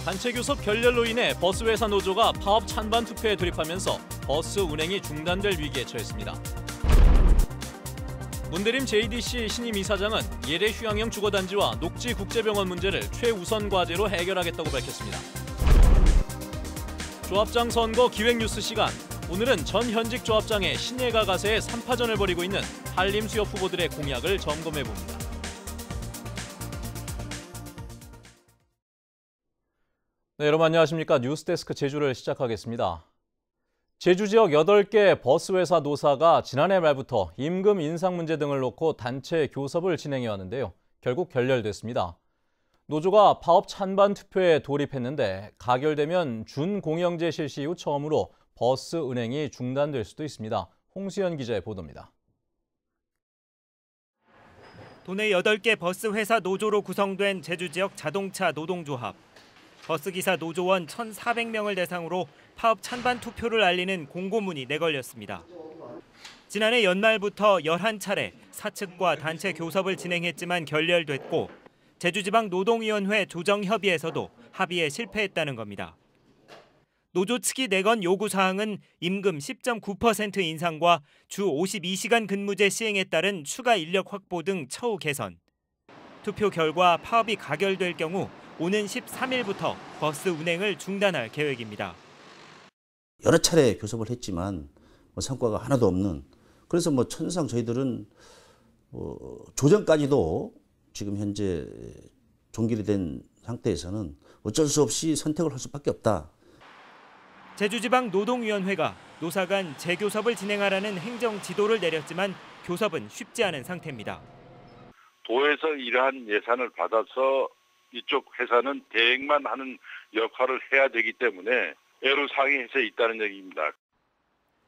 단체 교섭 결렬로 인해 버스 회사 노조가 파업 찬반 투표에 돌입하면서 버스 운행이 중단될 위기에 처했습니다. 문대림 JDC 신임 이사장은 예래 휴양형 주거단지와 녹지국제병원 문제를 최우선 과제로 해결하겠다고 밝혔습니다. 조합장 선거 기획뉴스 시간. 오늘은 전 현직 조합장의 신예가 가세에 3파전을 벌이고 있는 한림 수협 후보들의 공약을 점검해봅니다. 네, 여러분 안녕하십니까. 뉴스데스크 제주를 시작하겠습니다. 제주 지역 8개 버스회사 노사가 지난해 말부터 임금 인상 문제 등을 놓고 단체 교섭을 진행해 왔는데요. 결국 결렬됐습니다. 노조가 파업 찬반 투표에 돌입했는데 가결되면 준공영제 실시 이후 처음으로 버스 운행이 중단될 수도 있습니다. 홍수연 기자의 보도입니다. 도내 8개 버스 회사 노조로 구성된 제주 지역 자동차 노동조합. 버스기사 노조원 1,400명을 대상으로 파업 찬반 투표를 알리는 공고문이 내걸렸습니다. 지난해 연말부터 11차례 사측과 단체 교섭을 진행했지만 결렬됐고 제주지방노동위원회 조정협의에서도 합의에 실패했다는 겁니다. 노조 측이 내건 요구사항은 임금 10.9% 인상과 주 52시간 근무제 시행에 따른 추가 인력 확보 등 처우 개선. 투표 결과 파업이 가결될 경우 오는 13일부터 버스 운행을 중단할 계획입니다. 여러 차례 교섭을 했지만 성과가 하나도 없는, 그래서 천상 저희들은 조정까지도 지금 현재 종결이 된 상태에서는 어쩔 수 없이 선택을 할 수밖에 없다. 제주지방노동위원회가 노사 간 재교섭을 진행하라는 행정 지도를 내렸지만 교섭은 쉽지 않은 상태입니다. 도에서 이러한 예산을 받아서 이쪽 회사는 대행만 하는 역할을 해야 되기 때문에 애로사항에서 있다는 얘기입니다.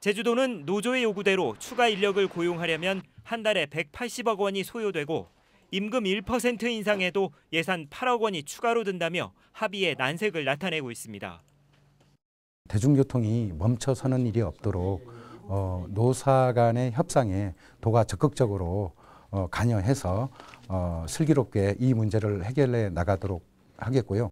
제주도는 노조의 요구대로 추가 인력을 고용하려면 한 달에 180억 원이 소요되고 임금 1% 인상에도 예산 8억 원이 추가로 든다며 합의에 난색을 나타내고 있습니다. 대중교통이 멈춰서는 일이 없도록 노사 간의 협상에 도가 적극적으로 관여해서 슬기롭게 이 문제를 해결해 나가도록 하겠고요.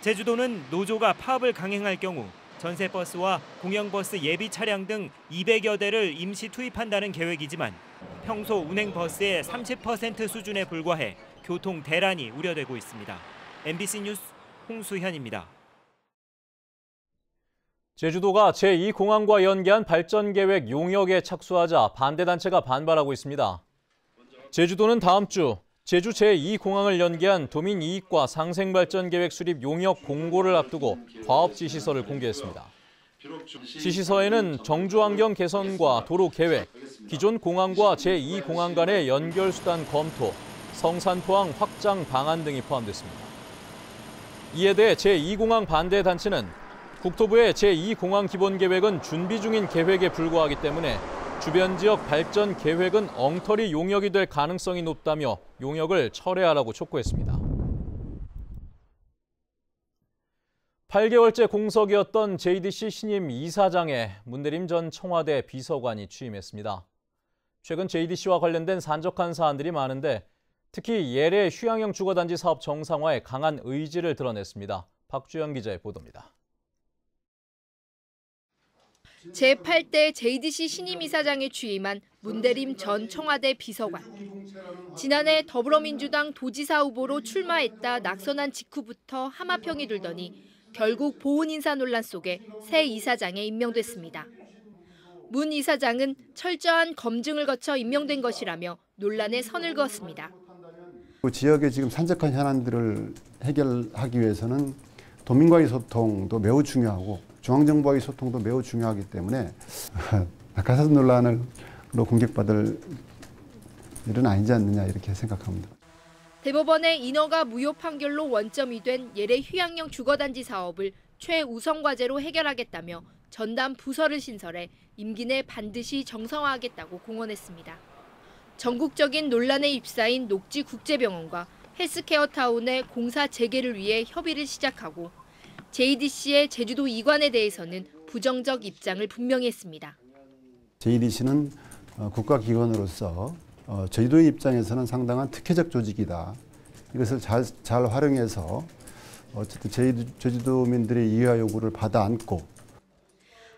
제주도는 노조가 파업을 강행할 경우 전세버스와 공영버스 예비 차량 등 200여 대를 임시 투입한다는 계획이지만 평소 운행 버스의 30% 수준에 불과해 교통 대란이 우려되고 있습니다. MBC 뉴스 홍수현입니다. 제주도가 제2공항과 연계한 발전계획 용역에 착수하자 반대단체가 반발하고 있습니다. 제주도는 다음 주 제주 제2공항을 연계한 도민이익과 상생발전계획 수립 용역 공고를 앞두고 과업 지시서를 공개했습니다. 지시서에는 정주환경 개선과 도로 계획, 기존 공항과 제2공항 간의 연결수단 검토, 성산포항 확장 방안 등이 포함됐습니다. 이에 대해 제2공항 반대 단체는 국토부의 제2공항 기본계획은 준비 중인 계획에 불과하기 때문에 주변 지역 발전 계획은 엉터리 용역이 될 가능성이 높다며 용역을 철회하라고 촉구했습니다. 8개월째 공석이었던 JDC 신임 이사장에 문대림 전 청와대 비서관이 취임했습니다. 최근 JDC와 관련된 산적한 사안들이 많은데 특히 예래 휴양형 주거단지 사업 정상화에 강한 의지를 드러냈습니다. 박주영 기자의 보도입니다. 제8대 JDC 신임 이사장에 취임한 문대림 전 청와대 비서관. 지난해 더불어민주당 도지사 후보로 출마했다 낙선한 직후부터 하마평이 들더니 결국 보훈 인사 논란 속에 새 이사장에 임명됐습니다. 문 이사장은 철저한 검증을 거쳐 임명된 것이라며 논란에 선을 그었습니다. 지역의 지금 산적한 현안들을 해결하기 위해서는 도민과의 소통도 매우 중요하고 중앙정부와의 소통도 매우 중요하기 때문에 낙하산 논란으로 공격받을 일은 아니지 않느냐 이렇게 생각합니다. 대법원의 인허가 무효 판결로 원점이 된 예래 휴양형 주거단지 사업을 최우선 과제로 해결하겠다며 전담 부서를 신설해 임기 내 반드시 정상화하겠다고 공언했습니다. 전국적인 논란에 휩싸인 녹지국제병원과 헬스케어타운의 공사 재개를 위해 협의를 시작하고 JDC의 제주도 이관에 대해서는 부정적 입장을 분명히 했습니다. JDC는 국가기관으로서 제주도의 입장에서는 상당한 특혜적 조직이다. 이것을 잘 활용해서 어쨌든 제주도민들의 이해와 요구를 받아 안고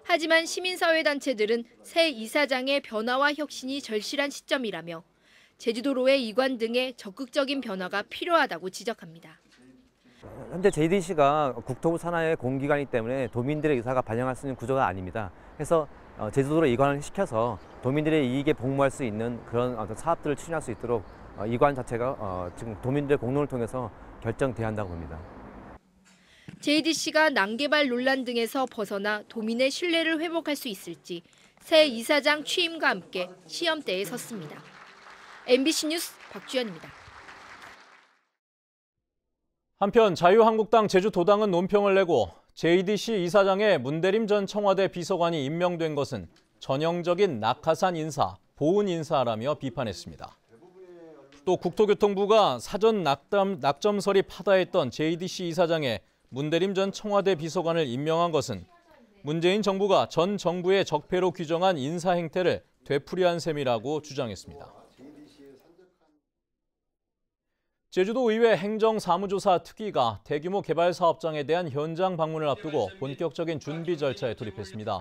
하지만 시민사회단체들은 새 이사장의 변화와 혁신이 절실한 시점이라며 제주도로의 이관 등의 적극적인 변화가 필요하다고 지적합니다. 현재 JDC가 국토부 산하의 공기관이기 때문에 도민들의 의사가 반영할 수 있는 구조가 아닙니다. 그래서 제주도로 이관을 시켜서 도민들의 이익에 복무할 수 있는 그런 어떤 사업들을 추진할 수 있도록 이관 자체가 지금 도민들의 공론을 통해서 결정돼야 한다고 봅니다. JDC가 난개발 논란 등에서 벗어나 도민의 신뢰를 회복할 수 있을지 새 이사장 취임과 함께 시험대에 섰습니다. MBC 뉴스 박주연입니다. 한편 자유한국당 제주도당은 논평을 내고 JDC 이사장에 문대림 전 청와대 비서관이 임명된 것은 전형적인 낙하산 인사, 보은 인사라며 비판했습니다. 또 국토교통부가 사전 낙점설이 파다했던 JDC 이사장에 문대림 전 청와대 비서관을 임명한 것은 문재인 정부가 전 정부의 적폐로 규정한 인사 행태를 되풀이한 셈이라고 주장했습니다. 제주도의회 행정사무조사 특위가 대규모 개발 사업장에 대한 현장 방문을 앞두고 본격적인 준비 절차에 돌입했습니다.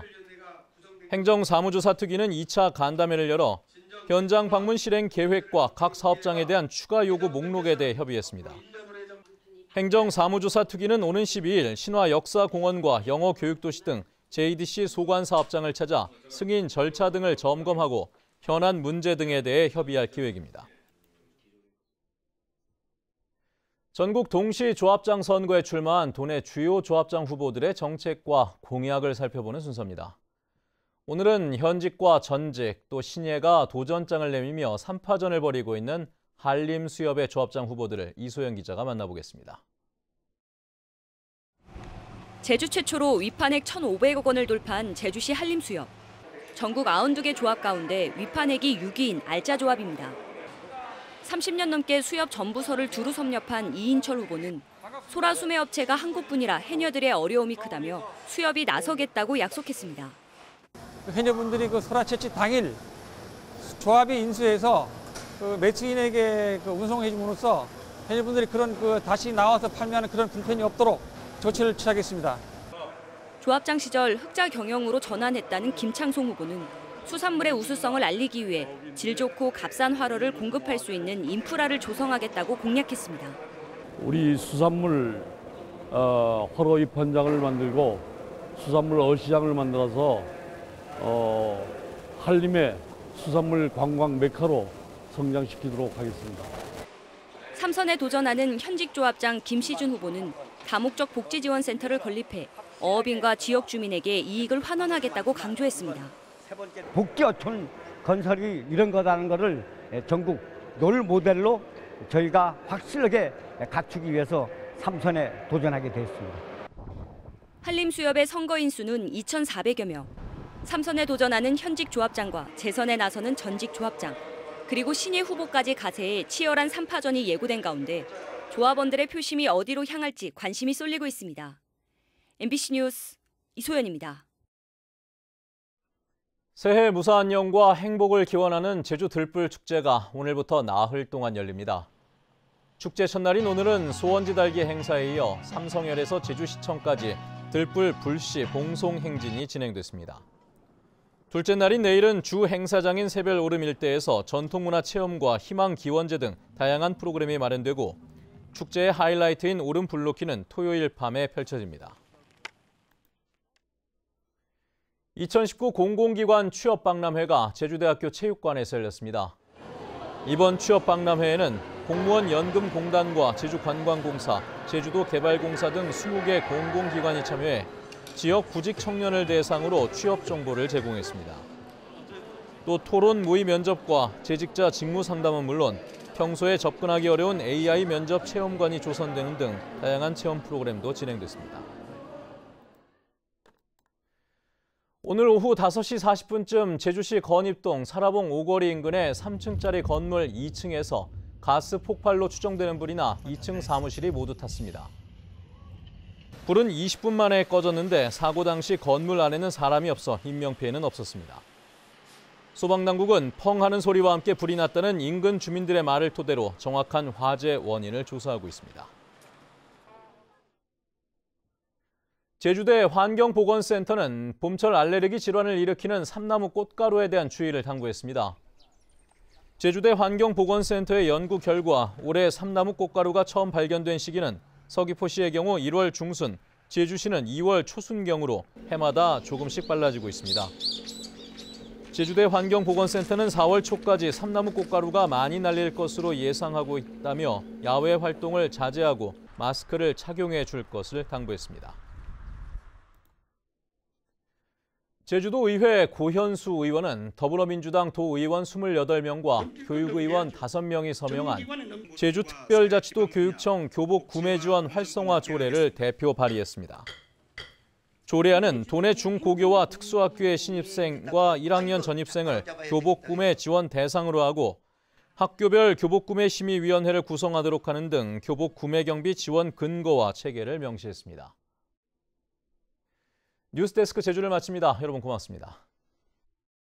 행정사무조사 특위는 2차 간담회를 열어 현장 방문 실행 계획과 각 사업장에 대한 추가 요구 목록에 대해 협의했습니다. 행정사무조사 특위는 오는 12일 신화역사공원과 영어교육도시 등 JDC 소관 사업장을 찾아 승인 절차 등을 점검하고 현안 문제 등에 대해 협의할 계획입니다. 전국 동시 조합장 선거에 출마한 도내 주요 조합장 후보들의 정책과 공약을 살펴보는 순서입니다. 오늘은 현직과 전직 또 신예가 도전장을 내밀며 3파전을 벌이고 있는 한림수협의 조합장 후보들을 이소영 기자가 만나보겠습니다. 제주 최초로 위판액 1,500억 원을 돌파한 제주시 한림수협. 전국 92개 조합 가운데 위판액이 6위인 알짜 조합입니다. 30년 넘게 수협 전부서를 두루 섭렵한 이인철 후보는 소라 수매 업체가 한 곳뿐이라 해녀들의 어려움이 크다며 수협이 나서겠다고 약속했습니다. 해녀분들이 그 소라 채취 당일 조합이 인수해서 그 매치인에게 운송해 줌으로써 해녀분들이 그런 다시 나와서 판매하는 그런 불편이 없도록 조치를 취하겠습니다. 조합장 시절 흑자 경영으로 전환했다는 김창송 후보는 수산물의 우수성을 알리기 위해 질 좋고 값싼 활어를 공급할 수 있는 인프라를 조성하겠다고 공약했습니다. 우리 수산물 활어 입판장을 만들고 수산물 어시장을 만들어서 한림의 수산물 관광 메카로 성장시키도록 하겠습니다. 3선에 도전하는 현직 조합장 김시준 후보는 다목적 복지지원센터를 건립해 어업인과 지역 주민에게 이익을 환원하겠다고 강조했습니다. 복지어촌 건설이 이런 거라는 것을 전국 롤 모델로 저희가 확실하게 갖추기 위해서 3선에 도전하게 됐습니다. 한림수협의 선거 인수는 2,400여 명. 3선에 도전하는 현직 조합장과 재선에 나서는 전직 조합장, 그리고 신예 후보까지 가세해 치열한 3파전이 예고된 가운데 조합원들의 표심이 어디로 향할지 관심이 쏠리고 있습니다. MBC 뉴스 이소연입니다. 새해 무사안녕과 행복을 기원하는 제주 들불 축제가 오늘부터 나흘 동안 열립니다. 축제 첫날인 오늘은 소원지달기 행사에 이어 삼성열에서 제주시청까지 들불 불시 봉송 행진이 진행됐습니다. 둘째 날인 내일은 주 행사장인 새별 오름 일대에서 전통문화 체험과 희망 기원제 등 다양한 프로그램이 마련되고 축제의 하이라이트인 오름 불로키는 토요일 밤에 펼쳐집니다. 2019 공공기관 취업박람회가 제주대학교 체육관에서 열렸습니다. 이번 취업박람회에는 공무원 연금공단과 제주관광공사, 제주도개발공사 등 20개 공공기관이 참여해 지역 구직 청년을 대상으로 취업 정보를 제공했습니다. 또 토론 모의 면접과 재직자 직무 상담은 물론 평소에 접근하기 어려운 AI 면접 체험관이 조성되는 등 다양한 체험 프로그램도 진행됐습니다. 오늘 오후 5시 40분쯤 제주시 건입동 사라봉 오거리 인근의 3층짜리 건물 2층에서 가스 폭발로 추정되는 불이 나 2층 사무실이 모두 탔습니다. 불은 20분 만에 꺼졌는데 사고 당시 건물 안에는 사람이 없어 인명피해는 없었습니다. 소방당국은 펑 하는 소리와 함께 불이 났다는 인근 주민들의 말을 토대로 정확한 화재 원인을 조사하고 있습니다. 제주대 환경보건센터는 봄철 알레르기 질환을 일으키는 삼나무 꽃가루에 대한 주의를 당부했습니다. 제주대 환경보건센터의 연구 결과 올해 삼나무 꽃가루가 처음 발견된 시기는 서귀포시의 경우 1월 중순, 제주시는 2월 초순경으로 해마다 조금씩 빨라지고 있습니다. 제주대 환경보건센터는 4월 초까지 삼나무 꽃가루가 많이 날릴 것으로 예상하고 있다며 야외 활동을 자제하고 마스크를 착용해 줄 것을 당부했습니다. 제주도의회 고현수 의원은 더불어민주당 도의원 28명과 교육의원 5명이 서명한 제주특별자치도 교육청 교복 구매 지원 활성화 조례를 대표 발의했습니다. 조례안은 도내 중고교와 특수학교의 신입생과 1학년 전입생을 교복 구매 지원 대상으로 하고 학교별 교복 구매 심의위원회를 구성하도록 하는 등 교복 구매 경비 지원 근거와 체계를 명시했습니다. 뉴스데스크 제주를 마칩니다. 여러분 고맙습니다.